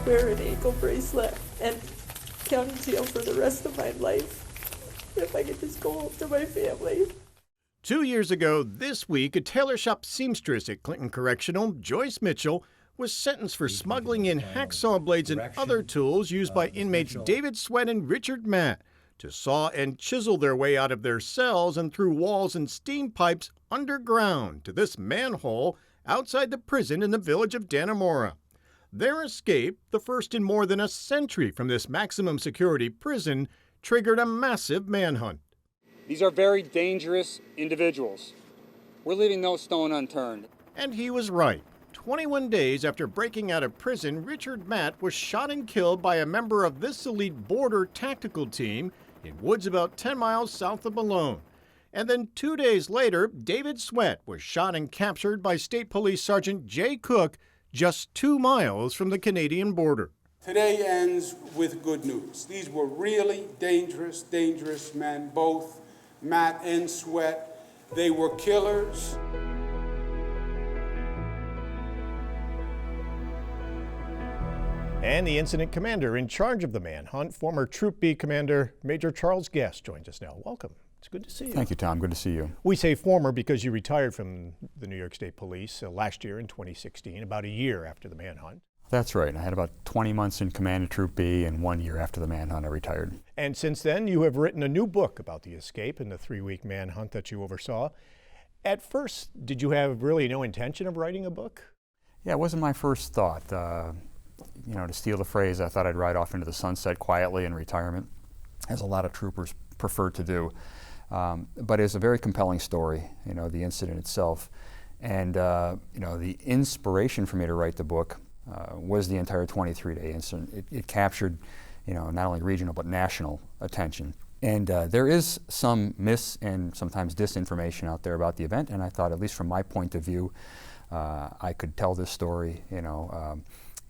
wear an ankle bracelet and county jail for the rest of my life if I could just go home to my family. 2 years ago this week, a tailor shop seamstress at Clinton Correctional, Joyce Mitchell, was sentenced for smuggling in hacksaw blades and other tools used by inmates David Sweat and Richard Matt to saw and chisel their way out of their cells and through walls and steam pipes underground to this manhole outside the prison in the village of Dannemora. Their escape, the first in more than a century from this maximum security prison, triggered a massive manhunt. These are very dangerous individuals. We're leaving no stone unturned. And he was right. 21 days after breaking out of prison, Richard Matt was shot and killed by a member of this elite border tactical team in woods about 10 miles south of Malone. And then 2 days later, David Sweat was shot and captured by State Police Sergeant Jay Cook just 2 miles from the Canadian border. Today ends with good news. These were really dangerous men, both Matt and Sweat. They were killers. And the incident commander in charge of the manhunt, former Troop B Commander Major Charles Guest, joins us now. Welcome. It's good to see you. Thank you, Tom. Good to see you. We say former because you retired from the New York State Police last year in 2016, about a year after the manhunt. That's right. I had about 20 months in command of Troop B, and 1 year after the manhunt I retired. And since then, you have written a new book about the escape and the 3-week manhunt that you oversaw. At first, did you have really no intention of writing a book? Yeah, it wasn't my first thought. To steal the phrase, I thought I'd ride off into the sunset quietly in retirement, as a lot of troopers prefer to do. But it's a very compelling story, the incident itself. And, the inspiration for me to write the book was the entire 23-day incident. It captured, not only regional but national attention. And there is some and sometimes disinformation out there about the event, and I thought, at least from my point of view, I could tell this story,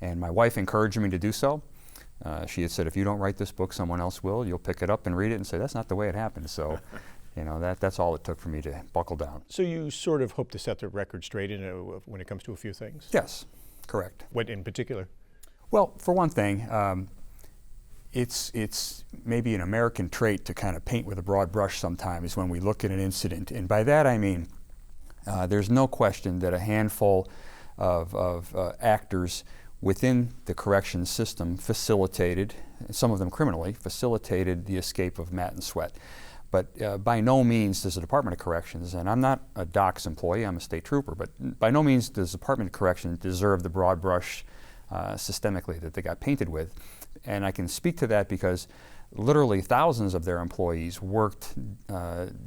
and my wife encouraged me to do so. She had said, if you don't write this book, someone else will. You'll pick it up and read it and say, that's not the way it happened. So, that's all it took for me to buckle down. So you sort of hope to set the record straight when it comes to a few things? Yes, correct. What in particular? Well, for one thing, it's maybe an American trait to kind of paint with a broad brush sometimes when we look at an incident. And by that I mean, there's no question that a handful of actors within the corrections system facilitated, some of them criminally, facilitated the escape of Matt and Sweat. But by no means does the Department of Corrections, and I'm not a DOCS employee, I'm a state trooper, but by no means does the Department of Corrections deserve the broad brush systemically that they got painted with. And I can speak to that because literally thousands of their employees worked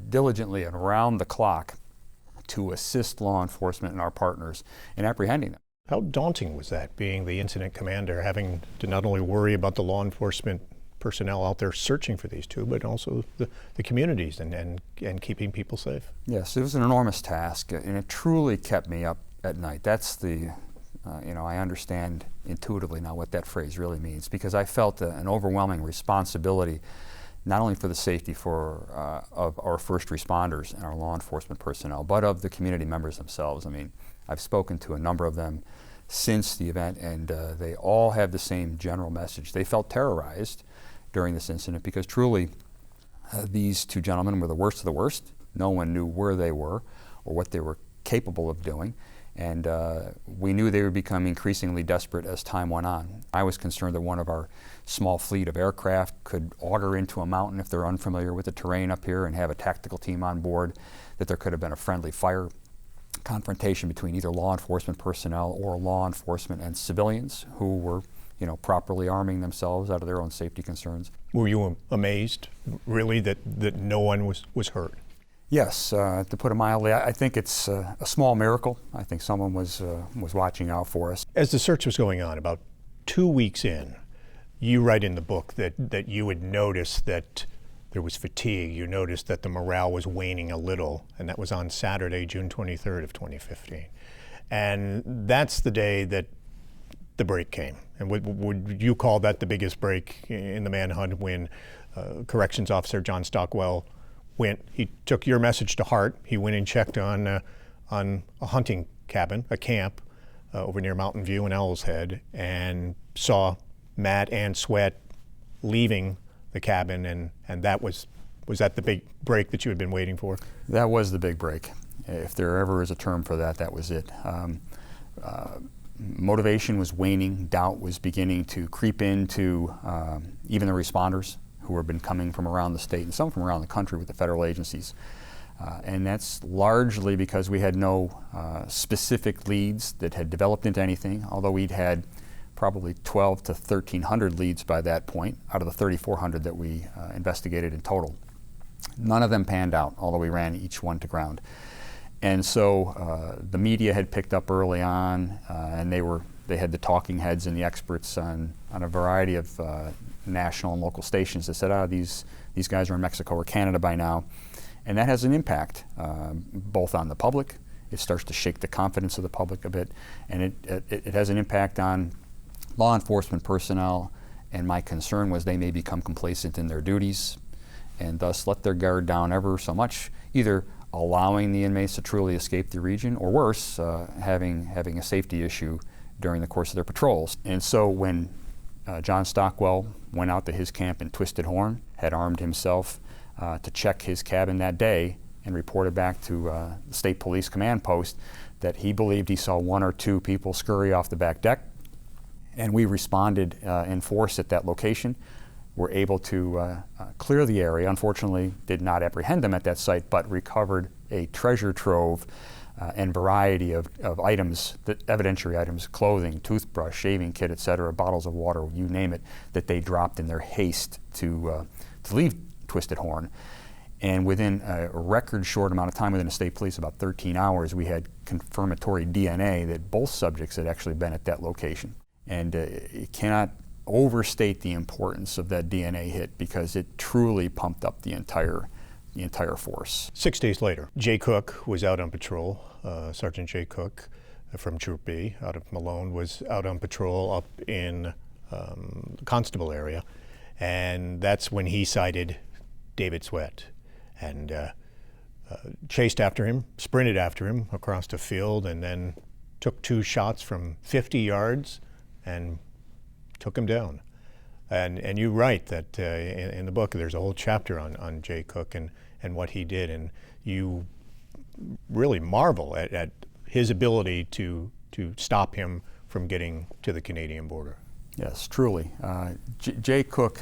diligently and around the clock to assist law enforcement and our partners in apprehending them. How daunting was that, being the incident commander, having to not only worry about the law enforcement personnel out there searching for these two, but also the communities and keeping people safe? Yes, it was an enormous task, and it truly kept me up at night. That's I understand intuitively now what that phrase really means, because I felt an overwhelming responsibility, not only for the safety of our first responders and our law enforcement personnel, but of the community members themselves. I mean, I've spoken to a number of them since the event, and they all have the same general message. They felt terrorized during this incident because truly these two gentlemen were the worst of the worst. No one knew where they were or what they were capable of doing, and we knew they would become increasingly desperate as time went on. I was concerned that one of our small fleet of aircraft could auger into a mountain if they're unfamiliar with the terrain up here and have a tactical team on board, that there could have been a friendly fire confrontation between either law enforcement personnel or law enforcement and civilians who were, properly arming themselves out of their own safety concerns. Were you amazed, really, that no one was hurt? Yes, to put it mildly, I think it's a small miracle. I think someone was watching out for us. As the search was going on, about 2 weeks in, you write in the book that you would notice that there was fatigue. You noticed that the morale was waning a little, and that was on Saturday, June 23rd of 2015. And that's the day that the break came. And would you call that the biggest break in the manhunt, when Corrections Officer John Stockwell he took your message to heart. He went and checked on a hunting cabin, a camp, over near Mountain View and Owl's Head and saw Matt and Sweat leaving the cabin, and that was that the big break that you had been waiting for? That was the big break. If there ever is a term for that, that was it. Motivation was waning, doubt was beginning to creep into even the responders who have been coming from around the state and some from around the country with the federal agencies. And that's largely because we had no specific leads that had developed into anything, although we'd had probably 12 to 1,300 leads by that point out of the 3,400 that we investigated in total. None of them panned out, although we ran each one to ground. And so the media had picked up early on, and they had the talking heads and the experts on a variety of national and local stations that said, these guys are in Mexico or Canada by now. And that has an impact both on the public. It starts to shake the confidence of the public a bit, and it has an impact on law enforcement personnel. And my concern was they may become complacent in their duties and thus let their guard down ever so much, either allowing the inmates to truly escape the region, or worse, having a safety issue during the course of their patrols. And so when John Stockwell went out to his camp in Twisted Horn, had armed himself to check his cabin that day, and reported back to the State Police Command Post that he believed he saw one or two people scurry off the back deck. And we responded in force at that location. Were able to clear the area. Unfortunately, did not apprehend them at that site, but recovered a treasure trove and variety of items, evidentiary items, clothing, toothbrush, shaving kit, etc., bottles of water, you name it, that they dropped in their haste to leave Twisted Horn. And within a record short amount of time, within the state police, about 13 hours, we had confirmatory DNA that both subjects had actually been at that location. And you cannot overstate the importance of that DNA hit, because it truly pumped up the entire force. 6 days later, Jay Cook was out on patrol. Sergeant Jay Cook from Troop B out of Malone was out on patrol up in the Constable area, and that's when he sighted David Sweat and chased after him, sprinted after him across the field, and then took 2 shots from 50 yards and took him down. And you write that in the book there's a whole chapter on Jay Cook and what he did, and you really marvel at his ability to stop him from getting to the Canadian border. Yes, truly. Jay Cook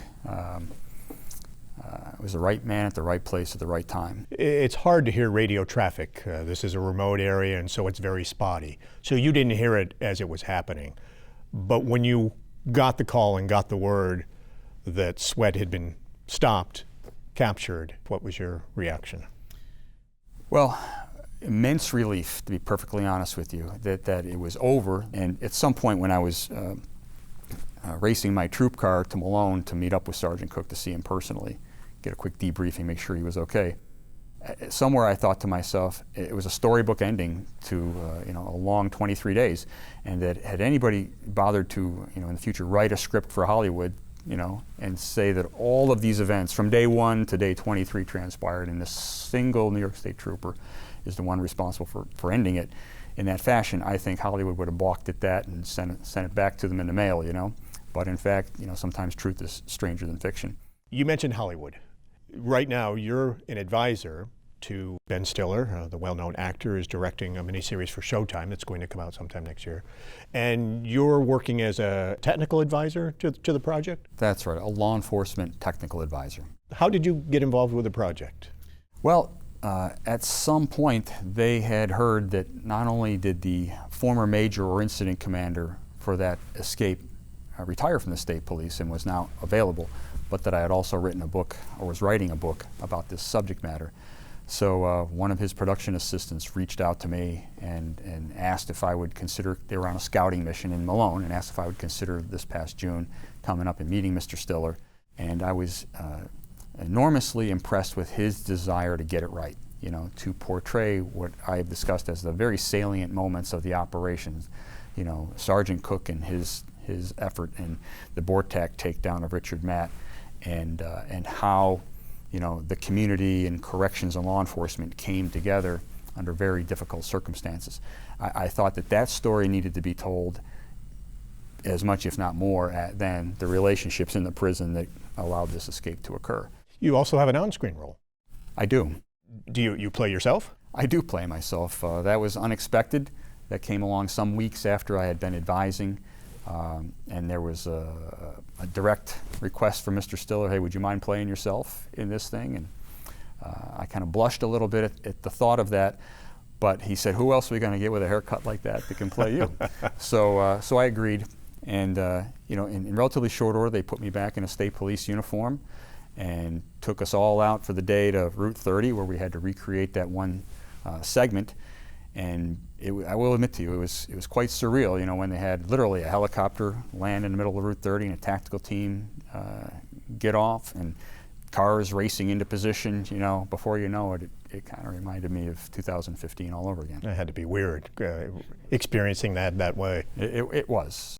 was the right man at the right place at the right time. It's hard to hear radio traffic. This is a remote area, and so it's very spotty. So you didn't hear it as it was happening. But when you got the call and got the word that Sweat had been stopped, captured, what was your reaction? Well, immense relief, to be perfectly honest with you, that it was over. And at some point when I was racing my troop car to Malone to meet up with Sergeant Cook to see him personally, get a quick debriefing, make sure he was okay, somewhere I thought to myself, it was a storybook ending to a long 23 days, and that had anybody bothered to in the future write a script for Hollywood, and say that all of these events from day 1 to day 23 transpired, and a single New York State trooper is the one responsible for ending it in that fashion, I think Hollywood would have balked at that and sent it back to them in the mail, But in fact, sometimes truth is stranger than fiction. You mentioned Hollywood. Right now, you're an advisor to Ben Stiller, the well-known actor, is directing a miniseries for Showtime that's going to come out sometime next year. And you're working as a technical advisor to the project? That's right, a law enforcement technical advisor. How did you get involved with the project? Well, at some point, they had heard that not only did the former major or incident commander for that escape retire from the state police and was now available, but that I had also written a book, or was writing a book, about this subject matter. So one of his production assistants reached out to me and asked if I would consider, they were on a scouting mission in Malone, and asked if I would consider this past June coming up and meeting Mr. Stiller. And I was enormously impressed with his desire to get it right, to portray what I have discussed as the very salient moments of the operations. Sergeant Cook and his effort in the Bortak takedown of Richard Matt, and how the community and corrections and law enforcement came together under very difficult circumstances. I thought that story needed to be told as much, if not more, than the relationships in the prison that allowed this escape to occur. You also have an on-screen role. I do. Do you play yourself? I do play myself. That was unexpected. That came along some weeks after I had been advising, and there was a direct request from Mr. Stiller, hey, would you mind playing yourself in this thing? And I kind of blushed a little bit at the thought of that, but he said, who else are we going to get with a haircut like that can play you? So I agreed, and in relatively short order, they put me back in a state police uniform and took us all out for the day to Route 30, where we had to recreate that one segment. And I will admit to you, it was quite surreal, when they had literally a helicopter land in the middle of Route 30 and a tactical team get off, and cars racing into position. Before you know it, it kind of reminded me of 2015 all over again. It had to be weird experiencing that way. It was.